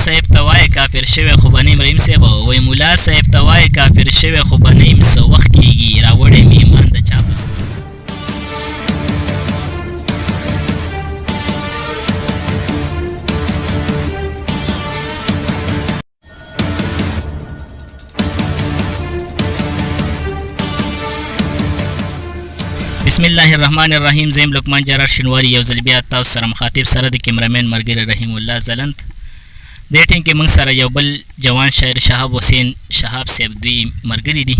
صاحب ته وایې کافر شوی خو به نه یم رحیم صاحب وایي ملا صاحب ته وایې کافر شوی خو به نه یم څه وخت کېږي راوړی مې ایمان د چا پسته بسم الله الرحمن الرحیم زیم لقمان جرار شنواری یو ځل بیا تاسو سره مخاطب سره د کیمرامین ملګری رحیم الله ځلند دې ټیم کې موږ سره یو بل جوان شاعر شهاب حسین شهاب صاحب دوی ملګري دي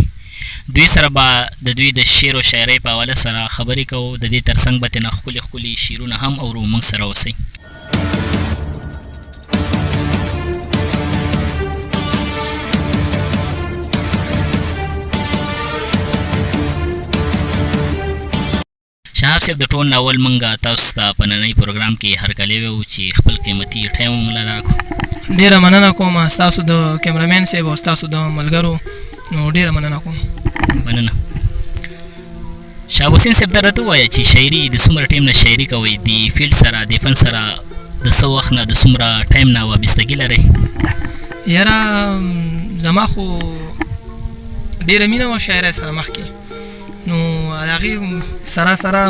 دوی سره به د دوی د شعر او شاعرۍ په حواله سره خبرې کوو د دې ترڅنګ به ترې نه ښکلي ښکلي شعرونه هم اورو موږ سره اوسئ شهاب صاحب د ټول ناول موږ تاسو ته په نننۍ پروګرام کې هرکلی ویو چې خپل قیمتي ټایم مو موږ له راکړو ډېره مننه کوم ستاسو د کیمرامین صاحب او ستاسو د ملګرو نو ډېره مننه کوم مننه شهاب حسین صاحب ته راته ووایه چې شاعري د څومره ټایم نه شاعري کوئ د فیلډ سره د فن سره د څه وخت نه د څومره ټایم نه وابستګي لرئ یاره زما خو ډېره مینه وه شاعرۍ سره مخکې نو هغې سره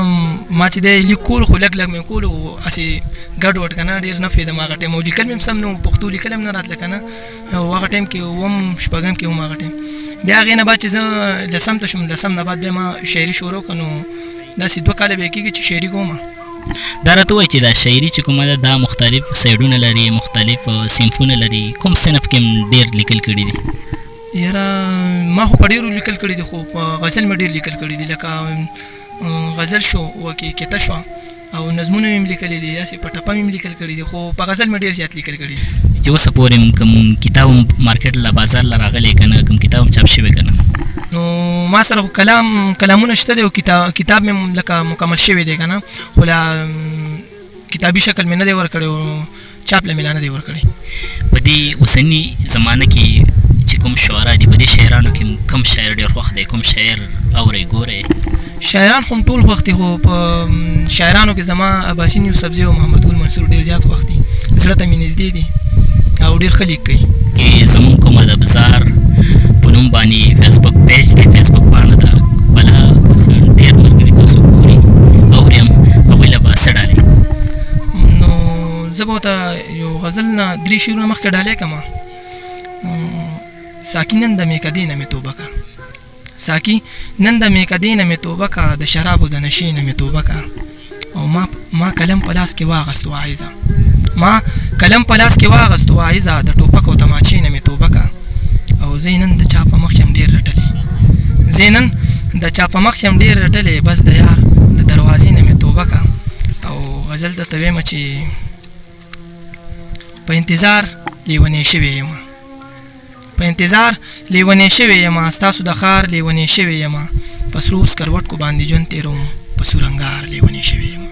ما چې دی لیک کول خو لږ مې کول او هسې ګډ وډ که نه ډېر نه پوهېدم هغه ټایم او لیکل مې هم سم نه پښتو لیکل هم نه راتله که نه او هغه ټایم کې اووم شپږم کې هم هغه ټایم بیا هغې نه بعد چې زه لسم ته شوم لسم نه بعد بیا ما شاعري شروع کړه نو داسې 2 کاله به یې کېږي چې شاعري کوم دا راته وایي چې دا شاعري چې کومه ده دا مختلف سایډونه لري مختلف صنفونه لري کوم صنف کې هم ډېر لیکل کړي دي یاره ما خو په ډېرو لیکل کړي دي خو په غزل مې ډېر لیکل کړي دي لکه غزل شو وکې کته شوه او نظمونه مې هم لیکلي دي داسې په ټپه مې هم لیکل کړي دي خو په غزل مې ډېر زیات لیکل کړي دي چې اوسه پورې کوم کتاب هم مارکیټ له بازار له راغلی که نه کوم کتاب هم چاپ شوی که نه نو ما سره خو کلامونه شته دی او کتاب مې لکه مکمل شوی دی که نه خو لا کتابي شکل مې نه دی ورکړی او چاپ له مې لا نه دی ورکړی په دې اوسني زمانه کې چې کوم شعرا دي په دې شاعرانو کې کوم شاعر ډېر خوښ دی کوم شاعر اورئ ګورئ شاعران خو ټول خوښ دي خو په شاعرانو کې زما اباسین یوسفزي او محمد ګل منصور ډېر زیات خوښ دي زړه ته مې نږدې دي او ډېر ښه لیک کوي کې زموږ کوم ادبزار په نوم باندې فیسبوک پیج دی فیسبوک پاڼه ده بله کسان ډېر ملګري تاسو ګوري اوري هم هغوی له به څه ډالۍ نو زه به ورته یو غزل نه 3 شعرونه مخکې ډالۍ کړم ساکی نن د میکدې نه مې توبه که ساکی نن د میکدې نه مې توبه که د شرابو د نشې نه مې توبه که او ما کلم په لاس کې واغست واعظه ما کلم په لاس کې واغست واعظه د ټوپک او تماچې نه مې توبه که او زه نن د چا په مخ یم ډېر رټلې زه نن د چا په مخ یم ډېر رټلې بس د یار د دروازې نه مې توبه که او غزل درته ویمه چې په انتظار لیونی شوی یم په انتظار لیونی شوی یم ستاسو د ښار لیونی شوی یم په سرو سکروټکو باندې ژوند تېروم په سور انګار لیونی شوی یم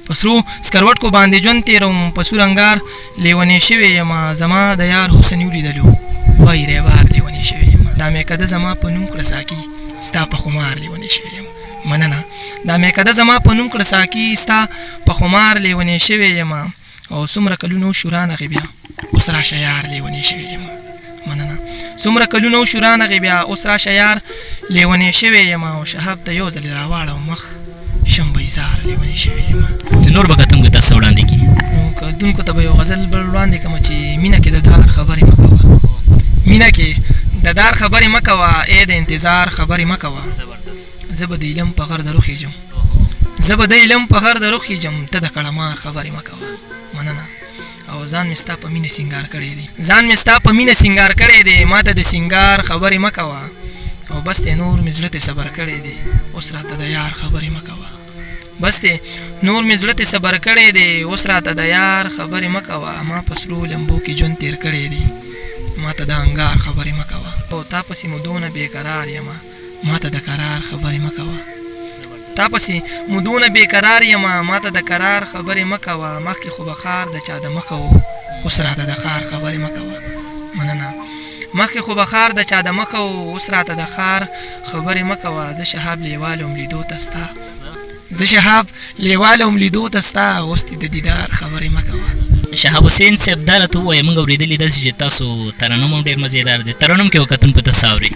په سرو سکروټکو باندې ژوند تېروم په سور انګار لیونی شوی یم زما د یار حسن ولیدلو وایي ریوار لیونی شوی یم دا میکده زما په نوم کړه ساکي ستا په خمار لیونی شوی یم مننه دا میکده زما په نوم کړه ساکي ستا په خمار لیونی شوی یم او څومره کلونه وشو رانغې بیا اوس راشه یار لیونی شوی یم مننه څومره کلونه وشو رانغې بیا اوس راشه یار لیونی شوی یم او شهاب ته یو ځل راواړه مخ شمبه ایزار لیونی شوی یم نور به کتونکو ته څه وړاندې کړي نو کتونکو ته به یو غزل بل وړاندې کړم چې مینه کې د دار خبرې مه کوه مینه کې د دار خبرې مه کوه ای د انتظار خبرې مه کوه زه به د علم په غر د رخېږم زه به د علم په غر د رخېږم ته د کړمار خبرې مه کوه مننه او ځان مې ستا په مینه سینګار کړی دی ځان مې ستا په مینه سینګار کړی دی ما ته د سینګار خبرې مه کوه او بس دی نور مې زړه ته صبر کړی دی اوس راته د یار خبرې مه کوه بس دی نور مې زړه ته صبر کړی دی اوس راته د یار خبرې مه کوه ما په سرو لمبو کې ژوند تېر کړی دی ما ته د انګار خبرې مه کوه او تا پسې مو دونه بېقرار یمه ما ته د قرار خبرې مه کوه تا پسې مودونه بېقرار یم ما ته د قرار خبرې مه کوه مخکې خو به ښار د چا د مخه و اوس راته د ښار خبرې مه کوه مننه مخکې خو به ښار د چا د مخه و اوس راته د ښار خبرې مه کوه زه شهاب لیواله وم لیدو ته ستا زه شهاب لیواله وم لیدو ته ستا اوس دې د دیدار خبرې مه کوه شهاب حسین صاحب دا راته ووایه موږ اورېدلي داسې چې تاسو ترنم هم ډېر مزېدار دی ترنم کې به کتونکو ته څه اورې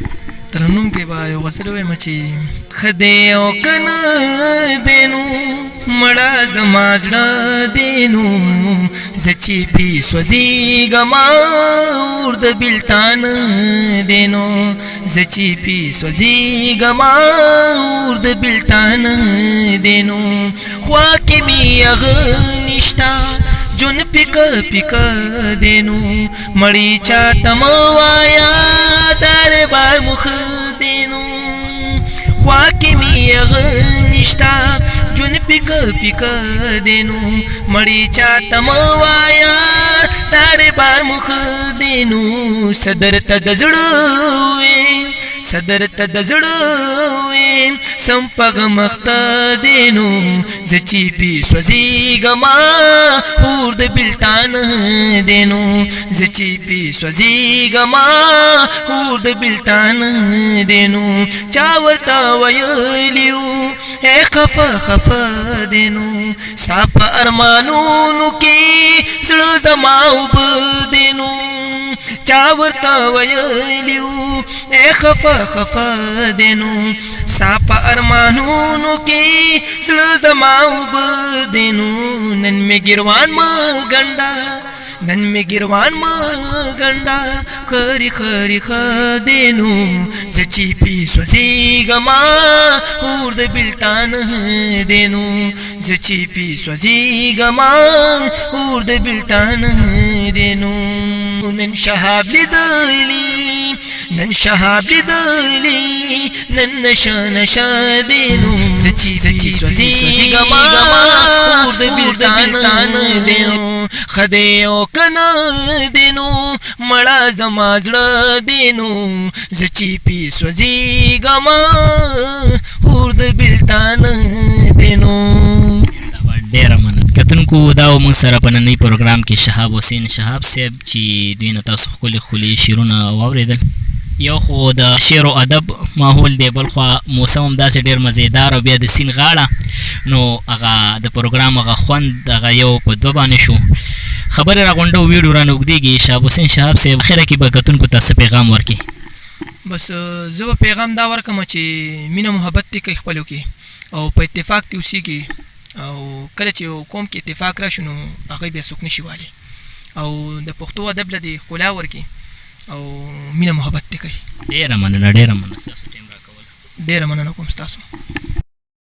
ترنم کې به یو غزل ووایم چې ښه دی او که نه دی نو مړه زما زړه دی نو زه چې پرې سوځېږمه اور د بېلتان دی نو زه چې پرې سوځېږمه اور د بېلتان دی نو خوا کې مې هغه نشته جون پیکه پیکه دی نو مړی چاته مه وایه دربار مخ دی نو خوا کې مې هغه نشته جون پیکه پیکه دی نو مړی چاته مه وایه دربار مخ دی نو صدر ته د زړه وې صدر ته د زړه وې سم پغ مخته دی نو زه چې پې سوځېږمه اور د بېلتان دی نو زه چې پې سوځېږمه اور د بېلتان دی نو چا ورته ویلي وو ای خفه خفه دی نو ستا په ارمانونو کې زړه زما اوبه دی نو چا ورته ویلي وو ای خفه خفه دی نو ستا په ارمانونو کې زړه زما اوبه دی نو نن مې ګروان مه ګنډه نن مې ګروان مه ګنډه خري خري ښه دی نو زه چې پې سوځېږمه اور د بېلتان دی نو زه چې پې سوځېږمه اور د بېلتان دی نو نن شهاب لیدلی نن شهاب لیدلی نن نشه نشه دی نو زه چې سوځېږمه اور د بېلتان دی نو ښه دی او که نه دی نو مړه زما زړه دی نو زه چې پې سوځېږمه اور د بېلتان دی نو ډېره مننه کتونکو دا و موږ سره په نننۍ پروګرام کې شهاب حسین شهاب صاحب چې دوی نه تاسو ښکلي ښکلي شعرونه واورېدل یو خو د شعر و ادب ماحول دی بل خوا موسم هم داسې ډېر مزېدار او بیا د سیند غاړه نو هغه د پروګرام هغه خوند هغه یو په دوه باندې شو خبرې راغونډه او ویډیو رانه اوږدېږي شهاب حسین شهاب صاحب اخره کې به کتونکو ته څه پیغام ورکړي بس زه به پیغام دا ورکړم چې مینه محبت دې کوي خپلو کې او په اتفاق دې اوسېږي او کله چې یو قوم کې اتفاق راشي نو هغوی بیا څوک نشي والی او د پښتو ادب له دې ښکلا ورکړي او مینه محبت دې کوي ډېره مننه ستاسو ټایم راکوله ډېره مننه کوم ستاسو